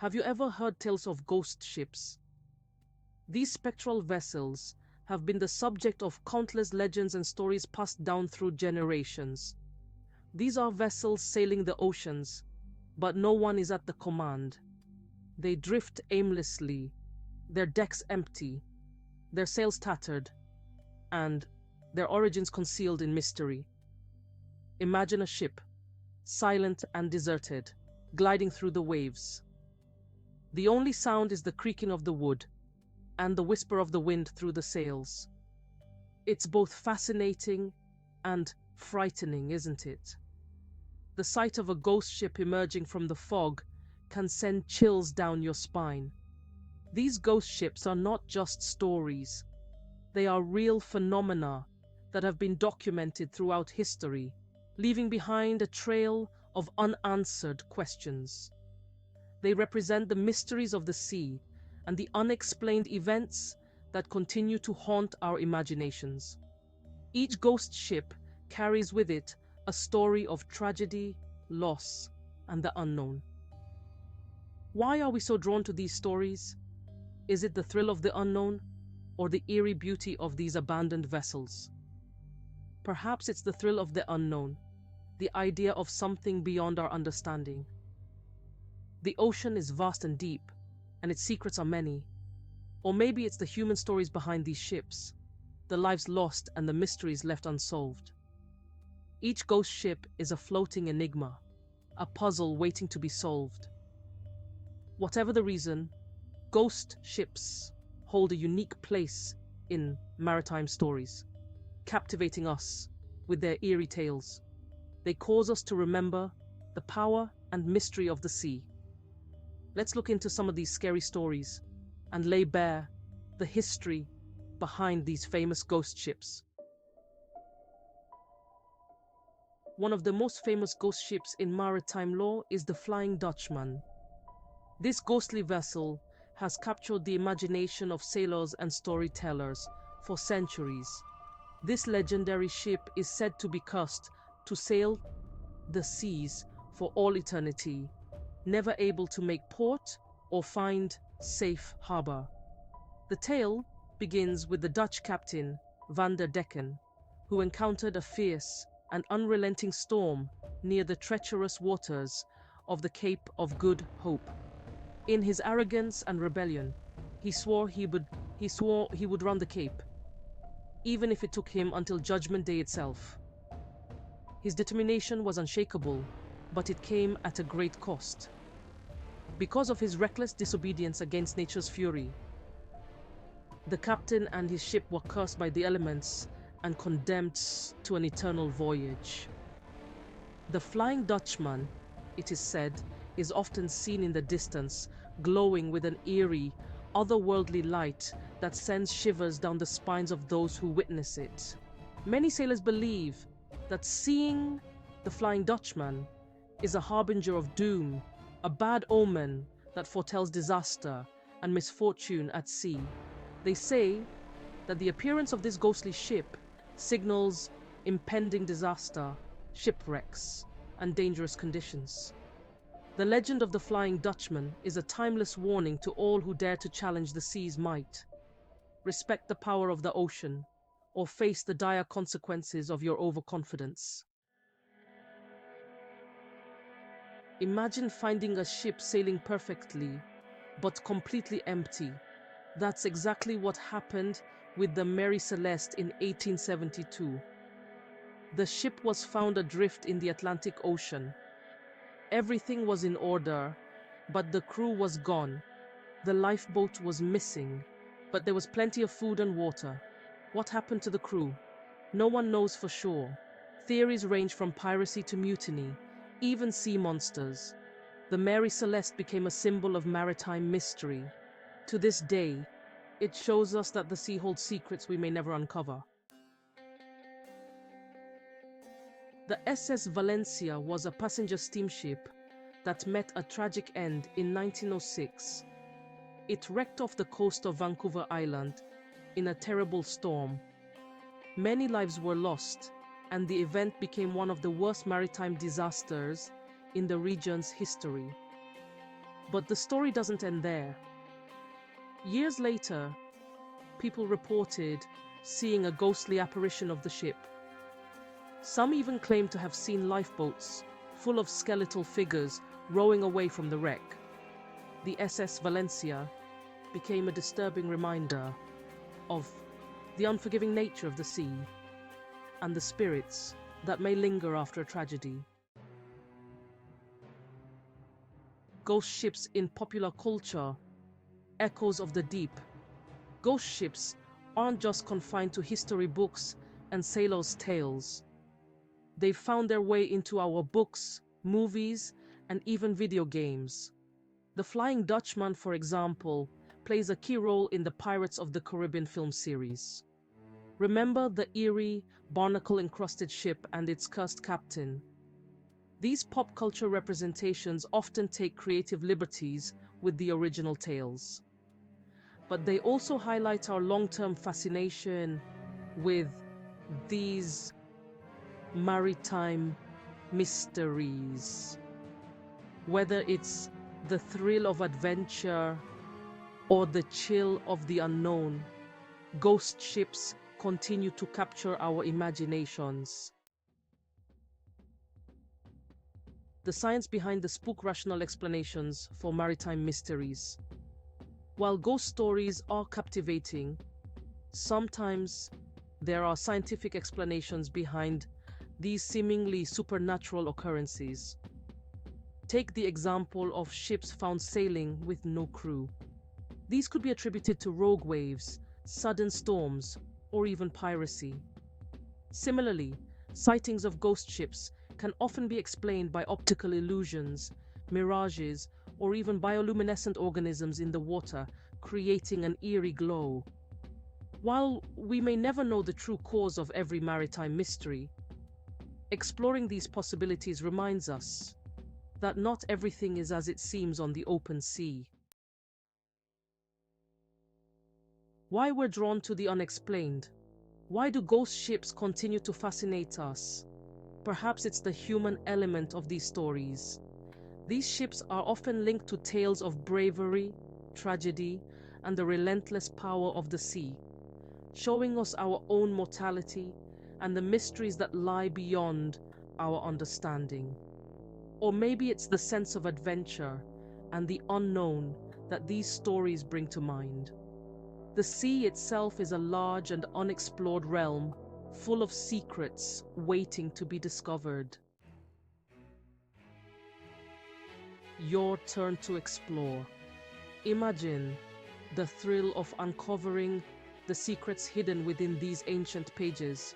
Have you ever heard tales of ghost ships? These spectral vessels have been the subject of countless legends and stories passed down through generations. These are vessels sailing the oceans, but no one is at the command. They drift aimlessly, their decks empty, their sails tattered, and their origins concealed in mystery. Imagine a ship, silent and deserted, gliding through the waves. The only sound is the creaking of the wood and the whisper of the wind through the sails. It's both fascinating and frightening, isn't it? The sight of a ghost ship emerging from the fog can send chills down your spine. These ghost ships are not just stories. They are real phenomena that have been documented throughout history, leaving behind a trail of unanswered questions. They represent the mysteries of the sea and the unexplained events that continue to haunt our imaginations. Each ghost ship carries with it a story of tragedy, loss, and the unknown. Why are we so drawn to these stories? Is it the thrill of the unknown, or the eerie beauty of these abandoned vessels? Perhaps it's the thrill of the unknown, the idea of something beyond our understanding. The ocean is vast and deep, and its secrets are many. Or maybe it's the human stories behind these ships, the lives lost and the mysteries left unsolved. Each ghost ship is a floating enigma, a puzzle waiting to be solved. Whatever the reason, ghost ships hold a unique place in maritime stories, captivating us with their eerie tales. They cause us to remember the power and mystery of the sea. Let's look into some of these scary stories and lay bare the history behind these famous ghost ships. One of the most famous ghost ships in maritime lore is the Flying Dutchman. This ghostly vessel has captured the imagination of sailors and storytellers for centuries. This legendary ship is said to be cursed to sail the seas for all eternity, never able to make port or find safe harbor. The tale begins with the Dutch captain Van der Decken, who encountered a fierce and unrelenting storm near the treacherous waters of the Cape of Good Hope. In his arrogance and rebellion, he swore he would run the Cape, even if it took him until Judgment Day itself. His determination was unshakable, but it came at a great cost. Because of his reckless disobedience against nature's fury, the captain and his ship were cursed by the elements and condemned to an eternal voyage. The Flying Dutchman, it is said, is often seen in the distance, glowing with an eerie, otherworldly light that sends shivers down the spines of those who witness it. Many sailors believe that seeing the Flying Dutchman is a harbinger of doom, a bad omen that foretells disaster and misfortune at sea. They say that the appearance of this ghostly ship signals impending disaster, shipwrecks, and dangerous conditions. The legend of the Flying Dutchman is a timeless warning to all who dare to challenge the sea's might. Respect the power of the ocean, or face the dire consequences of your overconfidence. Imagine finding a ship sailing perfectly, but completely empty. That's exactly what happened with the Mary Celeste in 1872. The ship was found adrift in the Atlantic Ocean. Everything was in order, but the crew was gone. The lifeboat was missing, but there was plenty of food and water. What happened to the crew? No one knows for sure. Theories range from piracy to mutiny, even sea monsters. The Mary Celeste became a symbol of maritime mystery. To this day, it shows us that the sea holds secrets we may never uncover. The SS Valencia was a passenger steamship that met a tragic end in 1906. It wrecked off the coast of Vancouver Island in a terrible storm. Many lives were lost, and the event became one of the worst maritime disasters in the region's history. But the story doesn't end there. Years later, people reported seeing a ghostly apparition of the ship. Some even claimed to have seen lifeboats full of skeletal figures rowing away from the wreck. The SS Valencia became a disturbing reminder of the unforgiving nature of the sea and the spirits that may linger after a tragedy. Ghost ships in popular culture, echoes of the deep. Ghost ships aren't just confined to history books and sailors' tales. They've found their way into our books, movies, and even video games. The Flying Dutchman, for example, plays a key role in the Pirates of the Caribbean film series. Remember the eerie, barnacle-encrusted ship and its cursed captain? These pop culture representations often take creative liberties with the original tales. But they also highlight our long-term fascination with these maritime mysteries. Whether it's the thrill of adventure or the chill of the unknown, ghost ships continue to capture our imaginations. The science behind the spook-rational explanations for maritime mysteries. While ghost stories are captivating, sometimes there are scientific explanations behind these seemingly supernatural occurrences. Take the example of ships found sailing with no crew. These could be attributed to rogue waves, sudden storms, or even piracy. Similarly, sightings of ghost ships can often be explained by optical illusions, mirages, or even bioluminescent organisms in the water, creating an eerie glow. While we may never know the true cause of every maritime mystery, exploring these possibilities reminds us that not everything is as it seems on the open sea. Why we're drawn to the unexplained? Why do ghost ships continue to fascinate us? Perhaps it's the human element of these stories. These ships are often linked to tales of bravery, tragedy, and the relentless power of the sea, showing us our own mortality and the mysteries that lie beyond our understanding. Or maybe it's the sense of adventure and the unknown that these stories bring to mind. The sea itself is a large and unexplored realm, full of secrets waiting to be discovered. Your turn to explore. Imagine the thrill of uncovering the secrets hidden within these ancient pages.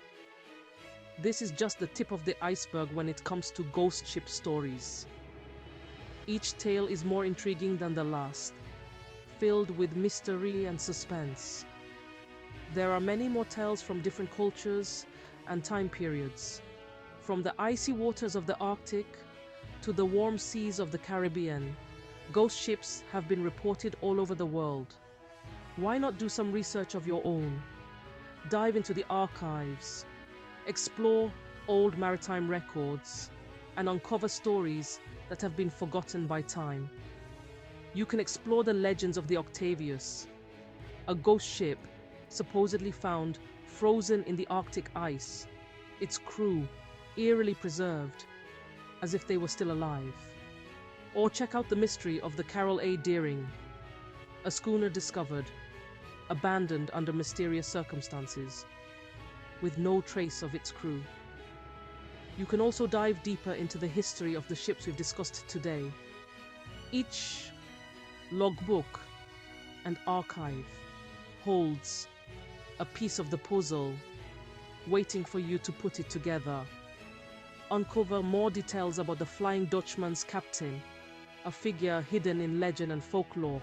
This is just the tip of the iceberg when it comes to ghost ship stories. Each tale is more intriguing than the last, filled with mystery and suspense. There are many more tales from different cultures and time periods, from the icy waters of the Arctic to the warm seas of the Caribbean. Ghost ships have been reported all over the world. Why not do some research of your own? Dive into the archives, explore old maritime records, and uncover stories that have been forgotten by time. You can explore the legends of the Octavius, a ghost ship supposedly found frozen in the Arctic ice, its crew eerily preserved, as if they were still alive. Or check out the mystery of the Carol A. Deering, a schooner discovered, abandoned under mysterious circumstances, with no trace of its crew. You can also dive deeper into the history of the ships we've discussed today. Each logbook and archive holds a piece of the puzzle, waiting for you to put it together. Uncover more details about the Flying Dutchman's captain, a figure hidden in legend and folklore,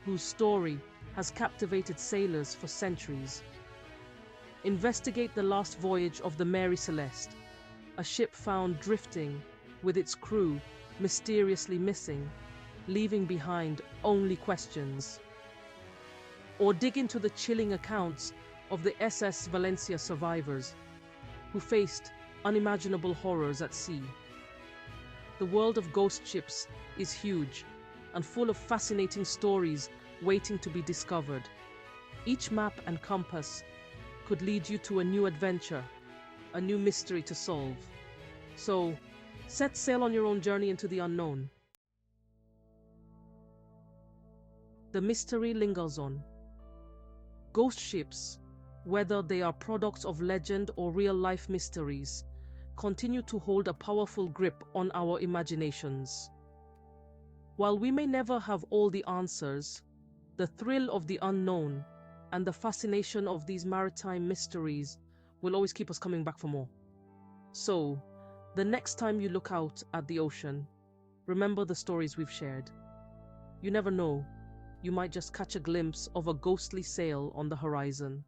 whose story has captivated sailors for centuries. Investigate the last voyage of the Mary Celeste, a ship found drifting with its crew mysteriously missing, leaving behind only questions. Or dig into the chilling accounts of the SS Valencia survivors, who faced unimaginable horrors at sea. The world of ghost ships is huge, and full of fascinating stories waiting to be discovered. Each map and compass could lead you to a new adventure, a new mystery to solve. So, set sail on your own journey into the unknown. The mystery lingers on. Ghost ships, whether they are products of legend or real-life mysteries, continue to hold a powerful grip on our imaginations. While we may never have all the answers, the thrill of the unknown and the fascination of these maritime mysteries will always keep us coming back for more. So, the next time you look out at the ocean, remember the stories we've shared. You never know, you might just catch a glimpse of a ghostly sail on the horizon.